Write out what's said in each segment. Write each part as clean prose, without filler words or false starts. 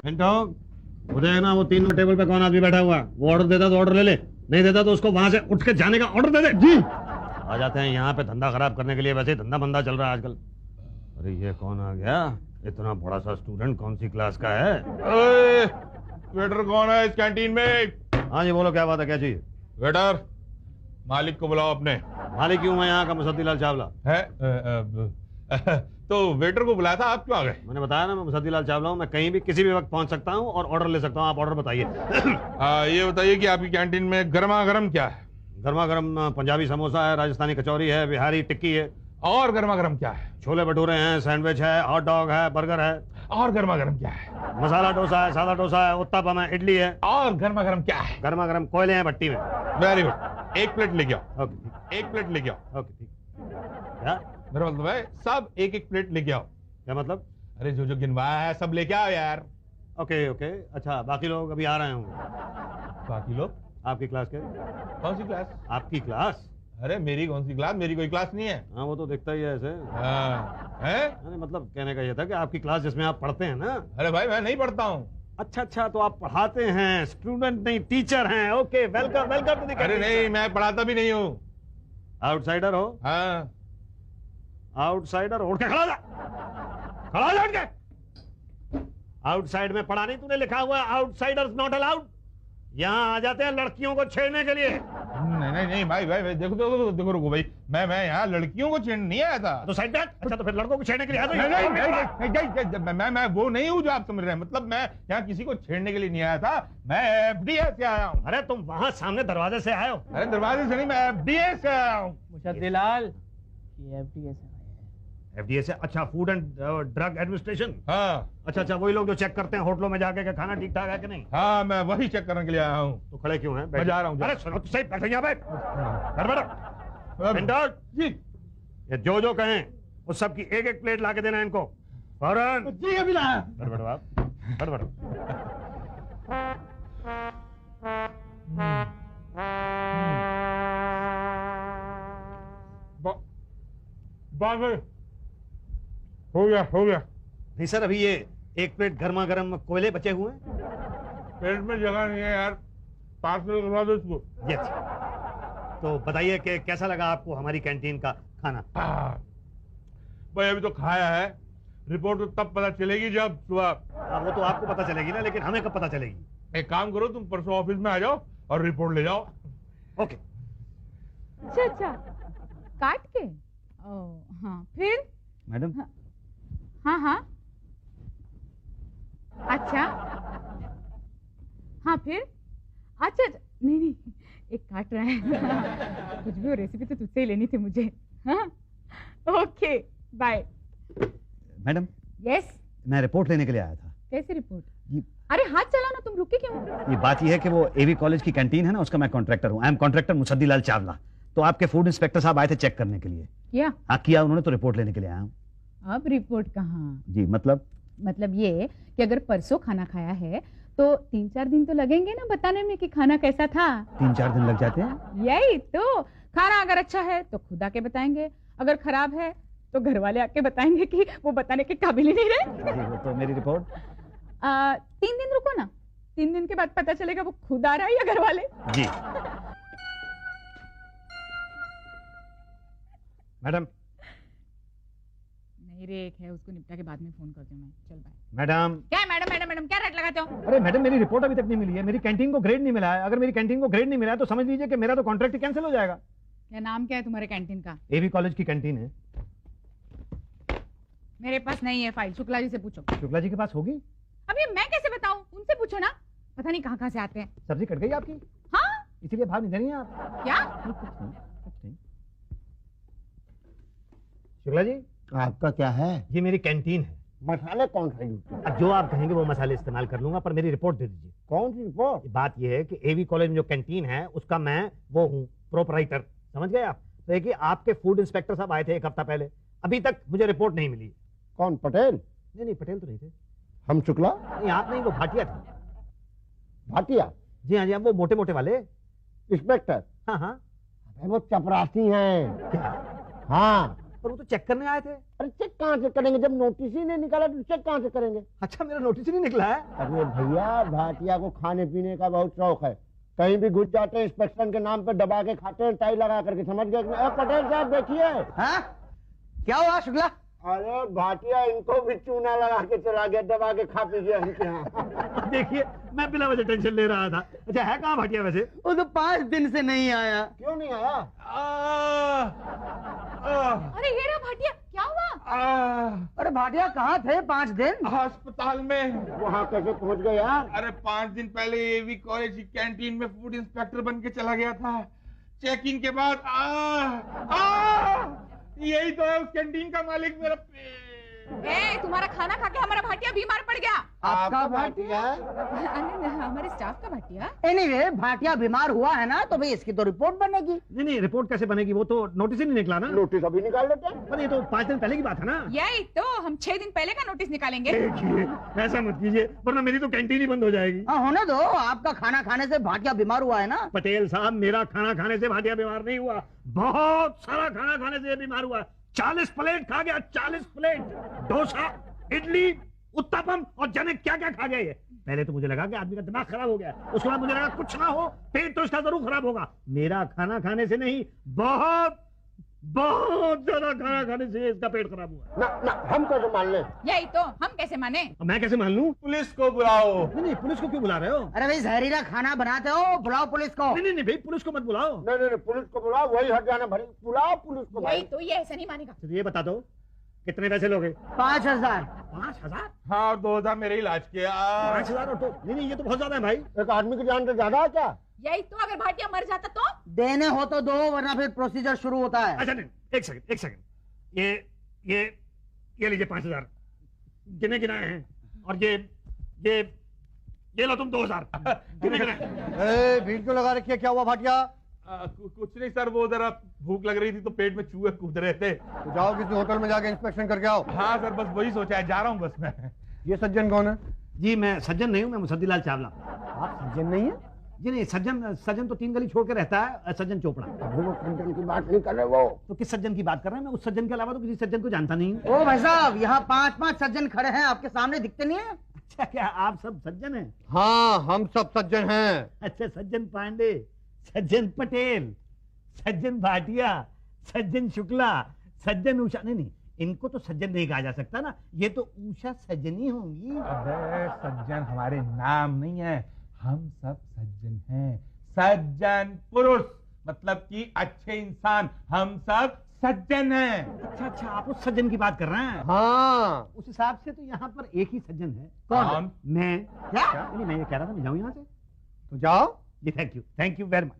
Pinto, वो देखना वो 3 नंबर टेबल पे कौन आदमी बैठा हुआ। वो ऑर्डर देता तो ऑर्डर ले ले, नहीं देता तो उसको वहां से उठ के जाने का ऑर्डर दे दे। जी आ जाते हैं यहाँ पे धंधा खराब करने के लिए। वैसे ही धंधा बंदा चल रहा है आजकल। अरे ये कौन आ गया? इतना बड़ा सा स्टूडेंट कौन सी क्लास का है? वेटर कौन है इस कैंटीन में? हाँ जी बोलो, क्या बात है, क्या चाहिए? वेटर, मालिक को बुलाओ अपने। मालिक क्यों? मैं यहाँ का मुसद्दीलाल चावला है। तो वेटर को बुलाया था, आप क्यों आ गए? मैंने बताया ना, मैं मुसद्दीलाल चावला हूँ। मैं कहीं भी किसी भी वक्त पहुंच सकता हूँ और ऑर्डर ले सकता हूँ। आप ऑर्डर बताइए। ये बताइए कि आपकी कैंटीन में गर्मा गर्म क्या है? गर्मा गर्म पंजाबी समोसा है, राजस्थानी कचौरी है, बिहारी टिक्की है। और गर्मा गर्म क्या है? छोले भटूरे हैं, सैंडविच है, हॉट डॉग है, बर्गर है। और गर्मा गर्म क्या है? मसाला डोसा है, सादा डोसा है, उत्तपम है, इडली है। और गर्मा गर्म क्या है? गर्मा गर्म कोयले हैं भट्टी में। वेरी गुड, एक प्लेट लेके आओ। ओके ठीक। एक प्लेट लेके आओ। ओके ठीक। क्या मेरा मतलब है सब एक एक प्लेट लेके आओ। क्या मतलब? अरे जो जो गिनवाया है सब लेके आओ यार। ओके ओके, अच्छा बाकी लोग अभी आ रहे होंगे। बाकी लोग? आपकी क्लास के? कौन सी क्लास? आपकी क्लास? अरे मेरी कौन सी क्लास? मेरी कोई क्लास नहीं है। हाँ वो तो दिखता ही है ऐसे। है? अरे मतलब कहने का ये था कि आपकी क्लास जिसमें आप पढ़ते हैं ना। अरे भाई मैं नहीं पढ़ता हूँ। अच्छा अच्छा, तो आप पढ़ाते हैं, स्टूडेंट नहीं टीचर हैं। Okay, welcome welcome to the. अरे नहीं, मैं पढ़ाता भी नहीं हूँ। आउटसाइडर हो? हाँ। आउटसाइडर उठ के खड़ा जा, खड़ा जा उठ के। आउटसाइड में पढ़ा नहीं तूने? लिखा हुआ आउटसाइडर्स नॉट अलाउड। यहाँ आ जाते हैं लड़कियों को छेड़ने के लिए। नहीं नहीं नहीं भाई भाई देखो देखो देखो रुको भाई, मैं यहाँ लड़कियों को छेड़ने नहीं आया था। तो साइड बैठ। अच्छा तो फिर लड़कों को छेड़ने के लिए आया? नहीं नहीं नहीं, मैं वो नहीं हूँ जो आप समझ रहे हैं। मतलब मैं यहाँ किसी को छेड़ने के लिए नहीं आया था, मैं एफडीए से आया हूँ। अरे तुम वहाँ सामने दरवाजे से आए हो? अरे दरवाजे से नहीं, मैं एफडीए से आया हूँ। मुसद्दीलाल, ये एफडीए से। एफडीए से? अच्छा, फूड एंड ड्रग एडमिनिस्ट्रेशन। हाँ अच्छा अच्छा, वही लोग जो चेक करते हैं होटलों में जाके कि खाना ठीक ठाक है कि नहीं। हाँ, मैं वही चेक करने के लिए आया हूँ। तो खड़े क्यों हैं? मैं जा रहा हूँ। अरे सुनो तो सही, बैठो यहाँ पे। घर बैठो। पिंटो जी। ये जो जो कहें उस सब की एक एक प्लेट ला के देना इनको फौरन। जी अभी लाया। घर बैठो आप, घर बैठो। बात हो गया हो गया। नहीं सर, अभी ये एक प्लेट गर्मा गर्म कोयले बचे हुए हैं। पेट में जगह नहीं है यार, पार्सल करवा दो इसको। यस। तो बताइए कि कैसा लगा आपको हमारी कैंटीन का खाना? भाई अभी तो खाया है, रिपोर्ट तो तब पता चलेगी जब सुबह। वो तो आपको पता चलेगी ना, लेकिन हमें कब पता चलेगी? एक काम करो, तुम परसों ऑफिस में आ जाओ और रिपोर्ट ले जाओ। ओके। अच्छा अच्छा, काट के? हाँ फिर? मैडम। हाँ हाँ, अच्छा हाँ फिर? अच्छा अच्छा, नहीं नहीं, एक काट रहा है। कुछ भी हो, रेसिपी तो तुझसे ही लेनी थी मुझे। हाँ ओके बाय। मैडम। यस। मैं रिपोर्ट लेने के लिए आया था। कैसे रिपोर्ट? ये अरे हाथ चलाओ ना, तुम रुके क्यों? ये बात ये है कि वो एवी कॉलेज की कैंटीन है ना, उसका मैं कॉन्ट्रैक्टर हूँ। I am contractor Musaddilal Chawla. तो आपके फूड इंस्पेक्टर साहब आए थे चेक करने के लिए। क्या? हाँ किया उन्होंने, तो रिपोर्ट लेने के लिए आया हूँ। अब रिपोर्ट कहाँ? जी मतलब ये कि अगर परसों खाना खाया है तो 3-4 दिन तो लगेंगे ना बताने में कि खाना कैसा था। 3-4 दिन लग जाते हैं? यही तो, खाना अगर अच्छा है तो खुद आके बताएंगे, अगर खराब है तो घर वाले आके बताएंगे कि वो बताने के काबिल ही नहीं रहे। वो तो मेरी रिपोर्ट। 3 दिन रुको ना, 3 दिन के बाद पता चलेगा वो खुद आ रहा है या घर वाले। जी। मैडम। नहीं रे, एक है, उसको निपटा के बाद में फोन करती हूँ मैं। चल बाय। मैडम। क्या है मैडम मैडम मैडम, क्या रेट लगाते हो? अरे मैडम, मेरी रिपोर्ट अभी तक नहीं मिली है। मेरी कैंटीन को ग्रेड नहीं मिला है। अगर मेरी कैंटीन को ग्रेड नहीं मिला है तो समझ लीजिए कि मेरा तो कॉन्ट्रैक्ट कैंसिल हो जाएगा। क्या नाम क्या है तुम्हारे कैंटीन का? एवी कॉलेज की कैंटीन है। मेरे पास नहीं है फाइल, शुक्ला जी से पूछो। शुक्ला जी के पास होगी? अब ये मैं कैसे बताऊं, उनसे पूछो ना, पता नहीं कहाँ से आते हैं। सब्जी कट गई आपकी? हाँ। इसीलिए भाव नहीं दे रही हैं आप? क्या? कुछ नहीं। शुक्ला जी, आपका क्या है? ये मेरी कैंटीन है। मसाले कौन सा यूज करता है? अब जो आप कहेंगे वो मसाले इस्तेमाल कर लूंगा, पर मेरी रिपोर्ट दे दीजिए। कौन सी रिपोर्ट? बात ये है कि एवी कॉलेज में जो कैंटीन है उसका मैं वो हूँ प्रोपराइटर, समझ गए आप? तो देखिए, आपके फूड इंस्पेक्टर साहब आए थे 1 हफ्ता पहले, अभी तक मुझे रिपोर्ट नहीं मिली। कौन, पटेल? नहीं पटेल तो नहीं थे। हम शुक्ला? नहीं आप नहीं, वो भाटिया थे। भाटिया? जी हाँ जी, वो मोटे मोटे वाले इंस्पेक्टर? हाँ हाँ। अरे वो चपरासी हैं। क्या? हाँ, पर वो तो चेक करने आए थे। अरे चेक कहाँ से करेंगे, जब नोटिस ही नहीं निकाला तो चेक कहाँ से करेंगे। अच्छा, मेरा नोटिस ही नहीं निकला है। अरे भैया, भाटिया को खाने पीने का बहुत शौक है, कहीं भी घुस जाते हैं, इंस्पेक्शन के नाम पे दबा के खाते हैं, टाई लगा करके, समझ गए। पटेल साहब देखिए। हाँ क्या हुआ शुक्ला? अरे भाटिया इनको भी चूना लगा के चला गया, दबा के खा पी गया इनके यहाँ। देखिए, मैं बिना वजह टेंशन ले रहा था। अच्छा, है कहाँ भाटिया वैसे? वो तो 5 दिन से नहीं आया। क्यों नहीं आया? अरे ये रहा भाटिया, क्या हुआ? अरे भाटिया कहाँ थे 5 दिन? अस्पताल में। वहाँ कैसे पहुँच गए यार? अरे 5 दिन पहले एवी कॉलेज की कैंटीन में फूड इंस्पेक्टर बन के चला गया था। चेकिंग के बाद यही तो है उस कैंटीन का मालिक, मेरा तुम्हारा खाना खा के हमारा भाटिया बीमार पड़ गया। आपका भाटिया? हमारे स्टाफ का भाटिया। एनीवे, भाटिया बीमार हुआ है ना, तो भाई इसकी तो रिपोर्ट बनेगी। नहीं नहीं, रिपोर्ट कैसे बनेगी? वो तो नोटिस ही नहीं निकला ना। नोटिस अभी निकाल लेते हैं। पर ये तो 5 दिन पहले की बात है ना। यही तो, हम 6 दिन पहले का नोटिस निकालेंगे। देखिए, ऐसा मत कीजिए, वरना मेरी तो कैंटीन ही बंद हो जाएगी। हाँ होने दो, आपका खाना खाने से भाटिया बीमार हुआ है ना। पटेल साहब, मेरा खाना खाने से भाटिया बीमार नहीं हुआ, बहुत सारा खाना खाने से बीमार हुआ। 40 प्लेट खा गया, 40 प्लेट। डोसा, इडली, उत्तपम और जाने क्या क्या खा गया ये। पहले तो मुझे लगा कि आदमी का दिमाग खराब हो गया, उसके बाद मुझे लगा कुछ ना हो, पेट तो इसका जरूर खराब होगा। मेरा खाना खाने से नहीं, बहुत बहुत ज्यादा खाना खाने से इसका पेट खराब हुआ। ना ना, हम कैसे मान लें? यही तो, हम कैसे माने? अब मैं कैसे मान लूं? पुलिस को बुलाओ। नहीं नहीं, पुलिस को क्यों बुला रहे हो? अरे भाई जहरीला खाना बनाते हो, बुलाओ पुलिस को। नहीं नहीं नहीं भाई, पुलिस को मत बुलाओ। नहीं नहीं, पुलिस को बुलाओ, वही हट जाना भरी। बुलाओ पुलिस को भाई। यही तो, ये ऐसा नहीं मानेगा। तो ये बता दो, कितने पैसे लोगे? 5000। 5000? हाँ, और 2000 मेरे इलाज के। 5000 और तो नहीं नहीं, ये तो बहुत ज्यादा है भाई। एक आदमी की जान से ज्यादा है क्या? यही तो, अगर भाटिया मर जाता तो? देने हो तो दो, वरना फिर प्रोसीजर शुरू होता है। अच्छा नहीं, एक सेकंड, ये लीजिए 5000 गिने गिनाए हैं, और ये लो तुम 2000 गिने गिनाए। भीड़ क्यों लगा रखी है, क्या हुआ भाटिया? कुछ नहीं सर, वो जरा भूख लग रही थी तो पेट में चूहे कूद रहे थे। तो जाओ किसी होटल में जाके इंस्पेक्शन करके आओ। हाँ सर, बस वही सोचा है, जा रहा हूँ बस मैं। ये सज्जन कौन है? जी मैं सज्जन नहीं हूँ, मैं मुसद्दीलाल चावला। आप सज्जन नहीं है? जी नहीं, सज्जन तो 3 गली छोड़ के रहता है, सज्जन चोपड़ा। अभी वो सज्जन की बात नहीं कर रहे वो। तो किस सज्जन की बात कर रहे हैं? मैं उस सज्जन के अलावा तो किसी सज्जन को जानता नहीं हूँ। ओ भाई साहब, यहाँ 5-5 सज्जन खड़े हैं, आपके सामने दिखते नहीं है? अच्छा, क्या आप सब सज्जन हैं? हाँ, हम सब सज्जन हैं। अच्छा, सज्जन पांडे, सज्जन पटेल, सज्जन भाटिया, सज्जन शुक्ला, सज्जन उषा। नहीं, इनको तो सज्जन नहीं कहा जा सकता ना, ये तो उषा सज्जनी होंगी। अबे सज्जन हमारे नाम नहीं है, हम सब सज्जन हैं। सज्जन पुरुष मतलब कि अच्छे इंसान, हम सब सज्जन हैं। अच्छा, आप उस सज्जन की बात कर रहे हैं। हाँ, उस हिसाब से तो यहाँ पर एक ही सज्जन है। कौन? मैं। क्या? नहीं, मैं ये कह रहा था, मैं जाऊँ यहाँ से? तो जाओ। जी थैंक यू वेरी मच।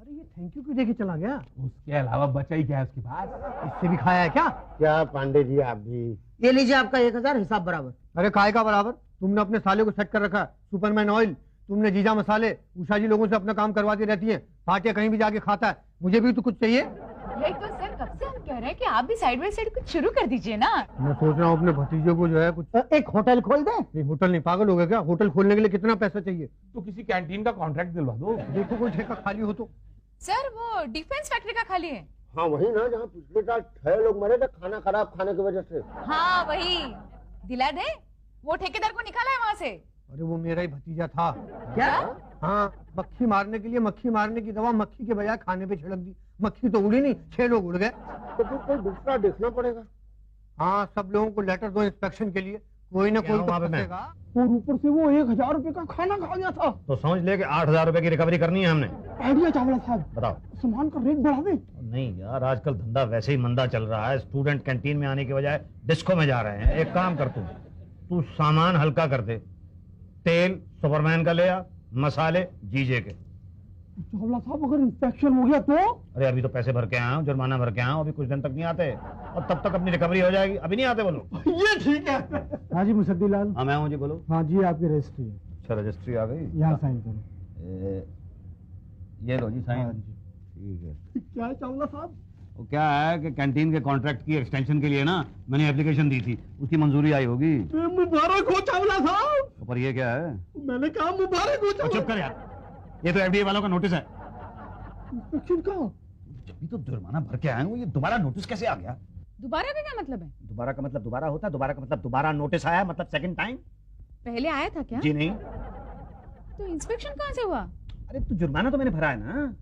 अरे ये थैंक यू क्यों देके चला गया? उसके अलावा बचा ही क्या है उसके पास? इससे भी खाया है क्या? क्या पांडे जी आप भी? ये लीजिए आपका 1000, हिसाब बराबर। अरे काय का बराबर? तुमने अपने साले को सेट कर रखा है, सुपरमैन ऑयल। तुमने जीजा मसाले, उषा जी लोगों से अपना काम करवाती रहती है, भाटिया कहीं भी जाके खाता है। मुझे भी तो कुछ चाहिए। यही तो सर, कब से हम कह रहे हैं कि आप भी साइड बाय साइड कुछ शुरू कर दीजिए ना। मैं सोच रहा हूँ अपने भतीजे को जो है कुछ। एक होटल खोल दे। नहीं, होटल नहीं, पागल हो गया क्या? होटल खोलने के लिए कितना पैसा चाहिए? तो किसी कैंटीन का कॉन्ट्रैक्ट दिलवा दो। देखो कोई ठेका खाली हो तो। सर वो डिफेंस फैक्ट्री का खाली है। हाँ वही ना, जहाँ पिछले साल 6 लोग मरे थे खाना खराब खाने की वजह से। हाँ वही, दिला दे, वो ठेकेदार को निकाला है वहाँ से। अरे वो मेरा ही भतीजा था। क्या? हाँ, मक्खी मारने के लिए मक्खी मारने की दवा मक्खी के बजाय खाने पे छिड़क दी। मक्खी तो उड़ी नहीं, 6 लोग उड़ गए। तो फिर कोई दूसरा देखना पड़ेगा। हाँ, सब लोगों को लेटर दो इंस्पेक्शन के लिए, कोई ना कोई तो फंसेगा। और ऊपर से वो 1000 रुपए का खाना खा गया था। तो समझ ले कि 8000 रुपए की रिकवरी करनी है हमने। आइडिया चावला साहब, बताओ। सामान का रेट बढ़ा दे। नहीं यार, आजकल धंधा वैसे ही मंदा चल रहा है। स्टूडेंट कैंटीन में आने के बजाय डिस्को में जा रहे हैं। एक काम कर, तू सामान हल्का कर दे। तेल सुपरमैन का ले आ, मसाले जीजे के। चावला साहब अगर इंस्पेक्शन हो गया तो? अरे अभी तो पैसे भर के आया हूँ, जुर्माना भर के आया हूँ, अभी कुछ दिन तक नहीं आते, और तब तक अपनी रिकवरी हो जाएगी। अभी नहीं आते वो लोग। ये ठीक है। हाँ जी मुसद्दीलाल। हाँ मैं हूँ जी, बोलो। हाँ जी, आपकी रजिस्ट्री है। अच्छा, रजिस्ट्री आ गई, यहाँ साइन करो। ये लो जी साइन। हाँ जी। ठीक है। क्या है चावला साहब? वो क्या है कि कैंटीन के कॉन्ट्रैक्ट की एक्सटेंशन के लिए ना मैंने एप्लीकेशन दी थी, उसकी मंजूरी आई होगी। मुबारक हो चावला साहब। तो पर ये क्या है? मैंने कहा मुबारक हो चुप कर यार, ये तो एफडीए वालों का नोटिस है। इंस्पेक्शन का? अभी तो जुर्माना भर के आया हूँ, ये दोबारा नोटिस कैसे आ गया? दोबारा का क्या मतलब है? दोबारा का मतलब दोबारा होता है, दोबारा का मतलब दोबारा नोटिस आया, मतलब सेकंड टाइम। पहले आया था क्या? जी नहीं। तो इंस्पेक्शन कहाँ से हुआ? अरे तो जुर्माना तो मैंने भरा है ना।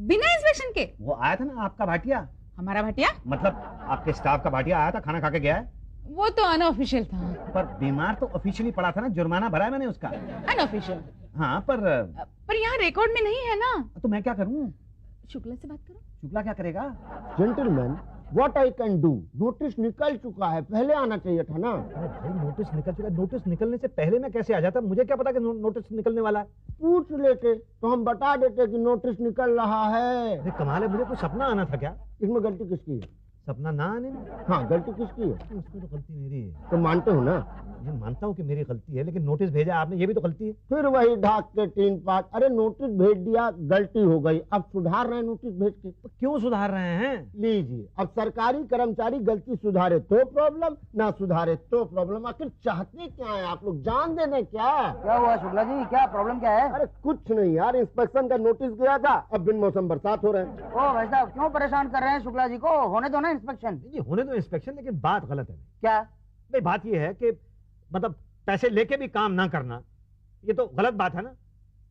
बिना इंस्पेक्शन के? वो आया था ना आपका भाटिया। हमारा भाटिया? मतलब आपके स्टाफ का भाटिया आया था, खाना खा के गया है। वो तो अनऑफिशियल था। पर बीमार तो ऑफिशियली पड़ा था ना, जुर्माना भरा है मैंने उसका। अनऑफिशियल? हाँ पर यहाँ रिकॉर्ड में नहीं है ना। तो मैं क्या करूँ? शुक्ला से बात करो। शुक्ला क्या करेगा? Gentleman, what I can do? Notice निकल चुका है, पहले आना चाहिए था ना। अरे भाई नोटिस निकल चुका है, नोटिस निकलने से पहले मैं कैसे आ जाता? मुझे क्या पता कि नोटिस निकलने वाला है। पूछ लेते तो हम बता देते कि नोटिस निकल रहा है। अरे कमाल है, मुझे कोई सपना आना था क्या? इसमें गलती किसकी है? सपना ना आने में? हाँ, गलती किसकी है? उसमें तो गलती मेरी है। तो मानते हो ना? ये मानता हूँ कि मेरी गलती है, लेकिन नोटिस भेजा आपने, ये भी तो गलती है। फिर वही ढाक के 3-5। अरे नोटिस भेज दिया, गलती हो गई, अब सुधार रहे हैं नोटिस भेज के। तो क्यों सुधार रहे हैं? लीजिए, अब सरकारी कर्मचारी गलती सुधारे तो प्रॉब्लम, ना सुधारे तो प्रॉब्लम। आखिर चाहते क्या है आप लोग? जान देने क्या? क्या हुआ शुक्ला जी, क्या प्रॉब्लम क्या है? अरे कुछ नहीं यार, इंस्पेक्शन का नोटिस गया था, अब बिन मौसम बरसात हो रहे हैं। ओ भाई साहब, क्यों परेशान कर रहे हैं शुक्ला जी को? होने दो ना इंस्पेक्शन। नहीं होने दो इंस्पेक्शन, लेकिन बात गलत है। क्या? भाई बात ये है कि मतलब पैसे लेके भी काम ना करना, ये तो गलत बात है ना।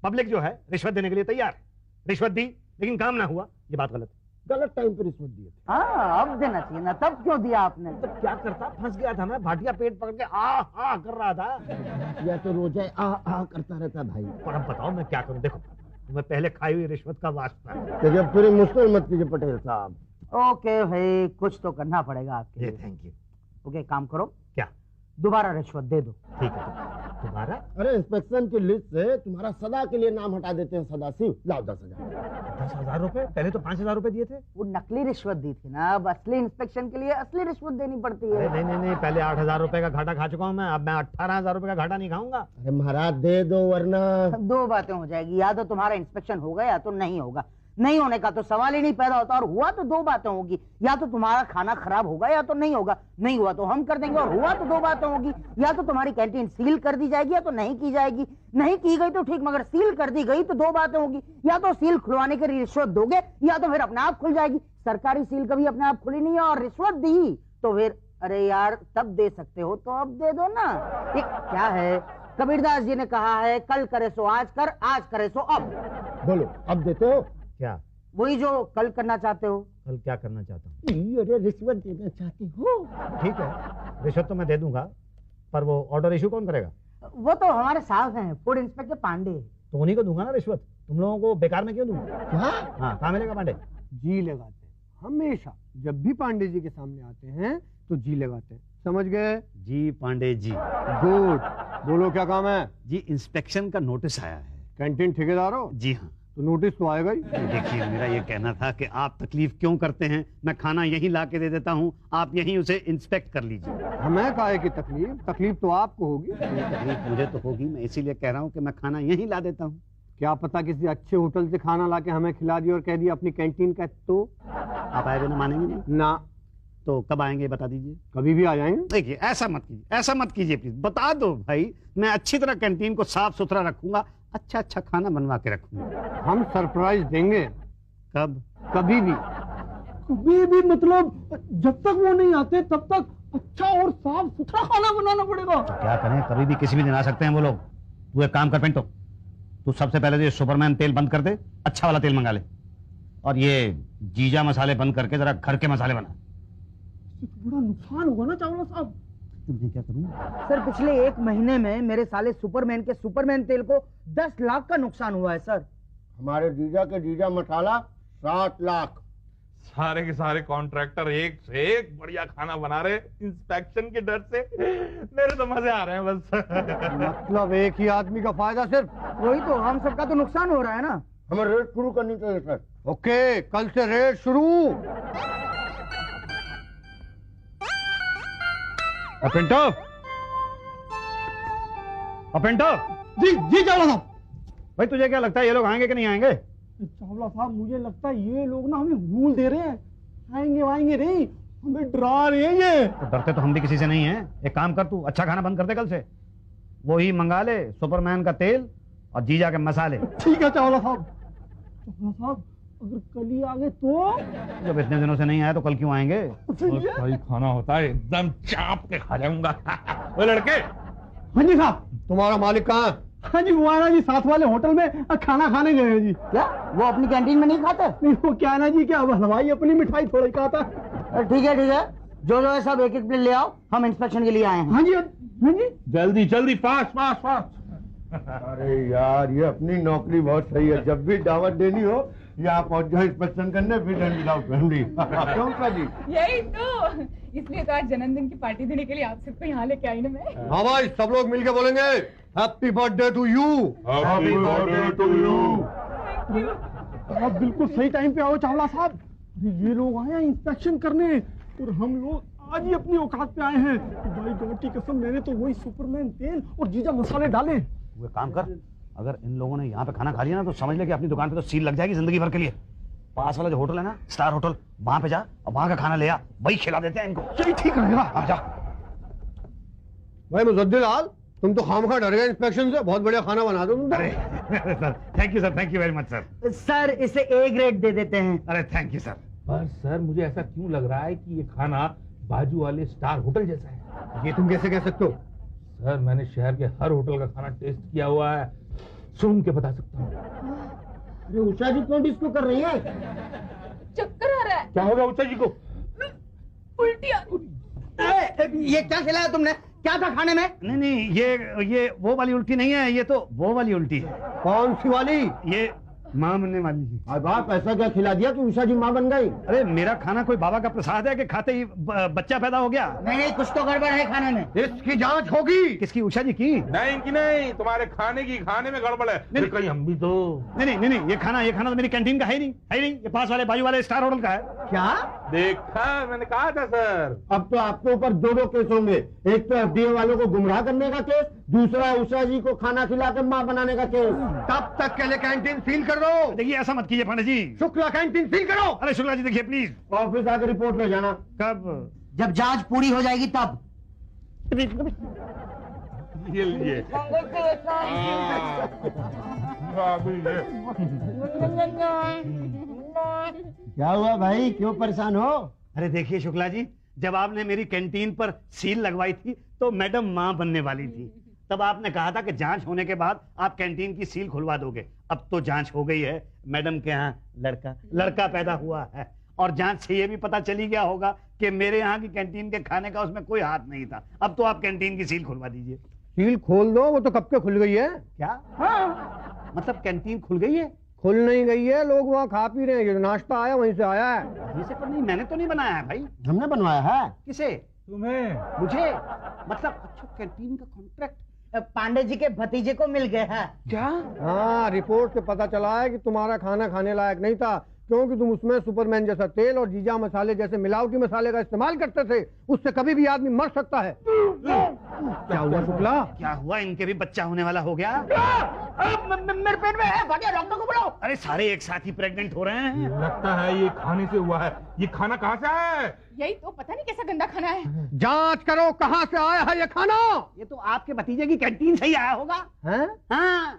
पब्लिक जो है रिश्वत देने के लिए तैयार है, रिश्वत दी लेकिन काम ना हुआ, ये बात गलत है। गलत टाइम पर रिश्वत दिए थे। हाँ, अब देना चाहिए ना, तब क्यों दिया आपने? तो क्या करता, फंस गया था मैं। भाटिया पेट पकड़ के आ कर रहा था। या तो रोजा आ करता रहता भाई। और अब बताओ मैं क्या करूं? देखो तुम्हें पहले खाई हुई रिश्वत का वास्ता है। तो जब पूरी मुश्किल मत कीजिए पटेल साहब। ओके भाई, कुछ तो करना पड़ेगा आपके ये लिए। Thank you. ओके, काम करो, क्या? दोबारा रिश्वत दे दो। ठीक है, दोबारा। अरे इंस्पेक्शन की लिस्ट से तुम्हारा सदा के लिए नाम हटा देते हैं। सदाशिव, लाओ 10,000। 10,000 रुपए? पहले तो 5,000 रुपए दिए थे। वो नकली रिश्वत दी थी ना, अब असली इंस्पेक्शन के लिए असली रिश्वत देनी पड़ती अरे है। नहीं, पहले 8,000 रुपए का घाटा खा चुका हूँ मैं, अब मैं 18,000 रुपए का घाटा नहीं खाऊंगा। अरे महाराज दे दो, वरना दो बातें हो जाएगी, या तो तुम्हारा इंस्पेक्शन होगा या तो नहीं होगा। नहीं होने का तो सवाल ही नहीं पैदा होता, और हुआ तो दो बातें होगी, या तो तुम्हारा खाना खराब होगा या तो नहीं होगा। नहीं हुआ तो हम कर देंगे, और हुआ तो दो बातें होगी, या तो तुम्हारी कैंटीन सील कर दी जाएगी या तो नहीं की जाएगी। नहीं की गई तो ठीक, मगर सील कर दी गई तो दो बातें होगी, या तो सील खुलवाने की रिश्वत दोगे या तो फिर अपने आप खुल जाएगी। सरकारी सील कभी अपने आप खुली नहीं है, और रिश्वत दी तो फिर अरे यार तब दे सकते हो तो अब दे दो ना। एक क्या है, कबीरदास जी ने कहा है, कल करे सो आज कर, आज करे सो अब। बोलो, अब देते हो? क्या? वही जो कल करना चाहते हो। कल क्या करना चाहता हूँ? अरे रिश्वत देना चाहती हो? ठीक है, रिश्वत तो मैं दे दूंगा, पर वो ऑर्डर इशू कौन करेगा? वो तो हमारे साहब हैं, फूड इंस्पेक्टर पांडे। तो उन्हीं को दूंगा ना रिश्वत। तुम लोगों को बेकार में क्यों दूं? क्या? हाँ, कहाँ मिलेगा पांडे? जी लगाते हैं हमेशा, जब भी पांडे जी के सामने आते हैं तो जी लगाते हैं। समझ गए? जी पांडे जी। गुड। बोलो क्या काम है? जी इंस्पेक्शन का नोटिस आया है। कैंटीन ठेकेदार हो जी हाँ। तो नोटिस तो आएगा ही। देखिए मेरा ये कहना था कि आप तकलीफ क्यों करते हैं, मैं खाना यहीं ला के दे देता हूँ, आप यहीं उसे इंस्पेक्ट कर लीजिए। हमें काहे की तकलीफ? तकलीफ तो आपको होगी। तकलीफ मुझे तो होगी, मैं इसीलिए कह रहा हूँ कि मैं खाना यहीं ला देता हूँ। क्या पता किसी अच्छे होटल से खाना ला के हमें खिला दिया और कह दिया अपनी कैंटीन का, तो आप आए बिना मानेंगे नहीं? ना। तो कब आएंगे बता दीजिए। कभी भी आ जाएंगे। देखिए ऐसा मत कीजिए, ऐसा मत कीजिए प्लीज, बता दो भाई। मैं अच्छी तरह कैंटीन को साफ सुथरा रखूंगा, अच्छा खाना बनवा के रखूंगा। हम सरप्राइज देंगे। कब? कभी भी। कभी भी मतलब जब तक वो नहीं आते तब तक अच्छा और साफ सुथरा खाना बनाना पड़ेगा। तो क्या करें, कभी भी किसी भी दिन आ सकते हैं वो लोग। तू एक काम कर पिंटो, तू सबसे पहले तो ये सुपरमैन तेल बंद कर दे, अच्छा वाला तेल मंगा ले, और ये जीजा मसाले बंद करके जरा घर के मसाले बना। बड़ा नुकसान होगा ना चावला साहब। तुमने क्या करूँ? सर पिछले 1 महीने में मेरे साले सुपरमैन के सुपरमैन तेल को 10 लाख का नुकसान हुआ है सर। हमारे जीजा के जीजा मसाला 7 लाख। सारे के सारे कॉन्ट्रैक्टर एक से एक बढ़िया खाना बना रहे, इंस्पेक्शन के डर से मेरे तो मजे आ रहे हैं बस। मतलब एक ही आदमी का फायदा सिर्फ। वही तो, हम सबका तो नुकसान हो रहा है ना। हमें रेट शुरू करनी चाहिए सर। ओके, कल से रेट शुरू। पिंटो, पिंटो। जी जी चावला साहब। भाई तुझे क्या लगता है ये लोग आएंगे कि नहीं आएंगे? चावला साहब मुझे लगता है ये लोग ना हमें भूल दे रहे हैं। आएंगे वाएंगे नहीं, हमें डरा रहे हैं ये। तो डरते तो हम भी किसी से नहीं हैं। एक काम कर, तू अच्छा खाना बंद कर दे कल से, वही मंगा ले, सुपरमैन का तेल और जीजा के मसाले। ठीक है चावला साहब। चावला साहब अगर कल ही आ गए तो? जब इतने दिनों से नहीं आए तो कल क्यों आएंगे? भाई खाना होता है एकदम चाप के खा जाऊंगा। वो लड़के, हाँ जी साहब। तुम्हारा मालिक कहाँ है? हाँ जी, वो है ना जी साथ वाले होटल में खाना खाने गए हैं जी। क्या वो अपनी कैंटीन में नहीं खाते? नहीं, वो क्या है ना जी, क्या हलवाई अपनी मिठाई थोड़ा ही खाता है। ठीक है ठीक है, जो है सब एक एक प्लेट ले आओ, हम इंस्पेक्शन के लिए आए हैं। हाँ जी हाँ जी। जल्दी जल्दी, फास्ट फास्ट फास्ट। अरे यार, ये अपनी नौकरी बहुत सही है। जब भी दावत देनी हो यहाँ पहुंच जाओ इंस्पेक्शन करने, फिर एंड विदाउट फैमिली। क्यों जी? यही तो, इसलिए तो आज जन्मदिन की पार्टी देने के लिए आप सबको यहाँ लेके आई ना मैं। हाँ भाई, सब लोग मिलके बोलेंगे happy birthday to you. Happy birthday to you. आप बिल्कुल सही टाइम पे आओ चावला साहब। ये लोग आए हैं इंस्पेक्शन करने और हम लोग आज ही अपनी औकात पे आए हैं। भाई गॉड की कसम, मैंने तो वही सुपरमैन तेल और जीजा मसाले डाले। वो एक काम कर, अगर इन लोगों ने यहाँ पे खाना खा लिया ना तो समझ ले कि अपनी दुकान पे तो सील लग जाएगी जिंदगी भर के लिए। पास वाला जो होटल है ना, स्टार होटल, वहां पे जा और वहां का खाना ले आ, वही खिला देते हैं इनको। चलिए ठीक रहेगा। हाँ जा। भाई मुजद्दिल आल, तुम तो खामखा डर गए इंस्पेक्शन से। बहुत बढ़िया खाना बना दो तुम। अरे sir, thank you sir, thank you very much sir. Sir इसे ए ग्रेड दे देते हैं। अरे थैंक यू सर। पर सर, मुझे ऐसा क्यों लग रहा है कि ये खाना बाजू वाले स्टार होटल जैसा है? ये तुम कैसे कह सकते हो? सर, मैंने शहर के हर होटल का खाना टेस्ट किया हुआ है, सुन के बता सकता हूँ। ये उषा जी क्यों डिस्को कर रही है? चक्कर आ रहा है, क्या होगा उषा जी को? उल्टी आ। ये क्या खिलाया तुमने? क्या था खाने में? नहीं नहीं, ये वो वाली उल्टी नहीं है, ये तो वो वाली उल्टी है। कौन सी वाली? ये माँ बनने वाली है। अरे बाप, ऐसा क्या खिला दिया कि उषा जी माँ बन गई? अरे मेरा खाना कोई बाबा का प्रसाद है कि खाते ही बच्चा पैदा हो गया? नहीं नहीं, कुछ तो गड़बड़ है खाने में। इसकी जांच होगी। किसकी? उषा जी की? नहीं कि नहीं, तुम्हारे खाने की, खाने में गड़बड़ है। नहीं, कहीं हम भी तो। नहीं, ये खाना तो मेरी कैंटीन का है ही नहीं, ये पास वाले बाजू वाले स्टार होटल का है। क्या? देखा, मैंने कहा था सर। अब तो आपके ऊपर दो केस होंगे। एक तो एफडीए वालों को गुमराह करने का केस, दूसरा उषा जी को खाना खिला के माँ बनाने का केस। तब तक के लिए कैंटीन सील कर दो। देखिए ऐसा मत कीजिए पांडे जी। शुक्ला कैंटीन सील करो। अरे शुक्ला जी देखिए प्लीज। ऑफिस आकर रिपोर्ट ले जाना। कब? जब जांच पूरी हो जाएगी तब। ये लीजिए। क्या हुआ भाई, क्यों परेशान हो? अरे देखिए शुक्ला जी, जब आपने मेरी कैंटीन पर सील लगवाई थी तो मैडम माँ बनने वाली थी। तब आपने कहा था कि जांच होने के बाद आप कैंटीन की सील खुलवा दोगे। अब तो जांच हो गई है, मैडम के यहाँ लड़का पैदा हुआ है और जांच से ये भी पता चली गया होगा कि मेरे यहाँ की कैंटीन के खाने का उसमें कोई हाथ नहीं था। अब तो आप कैंटीन की सील खुलवा दीजिए। सील खोल दो, वो तो कब के खुल गई है। क्या? हाँ। मतलब कैंटीन खुल गई है? खुल नहीं गई है, लोग वहाँ खा पी रहे हैं। ये नाश्ता आया वहीं से आया है। ये से पर नहीं, मैंने तो नहीं बनाया है भाई। हमने बनवाया है। किसे? तुम्हें। मुझे? मतलब अच्छा, कैंटीन का कॉन्ट्रैक्ट पांडे जी के भतीजे को मिल गया है। क्या? हाँ, रिपोर्ट से पता चला है कि तुम्हारा खाना खाने लायक नहीं था, क्योंकि तुम उसमें सुपरमैन जैसा तेल और जीजा मसाले जैसे मिलावटी मसाले का इस्तेमाल करते थे। उससे कभी भी आदमी मर सकता है। क्या हुआ शुक्ला? क्या हुआ? इनके भी बच्चा होने वाला हो गया? मेरे पेट में है, भाग्य डॉक्टर को बुलाओ। अरे सारे एक साथ ही प्रेग्नेंट हो रहे हैं। लगता है ये खाने से हुआ है। ये खाना कहाँ से आया है? यही तो, पता नहीं कैसा गंदा खाना है। जांच करो कहाँ से आया है ये खाना। ये तो आपके भतीजे की कैंटीन से ही आया होगा। हैं? हाँ।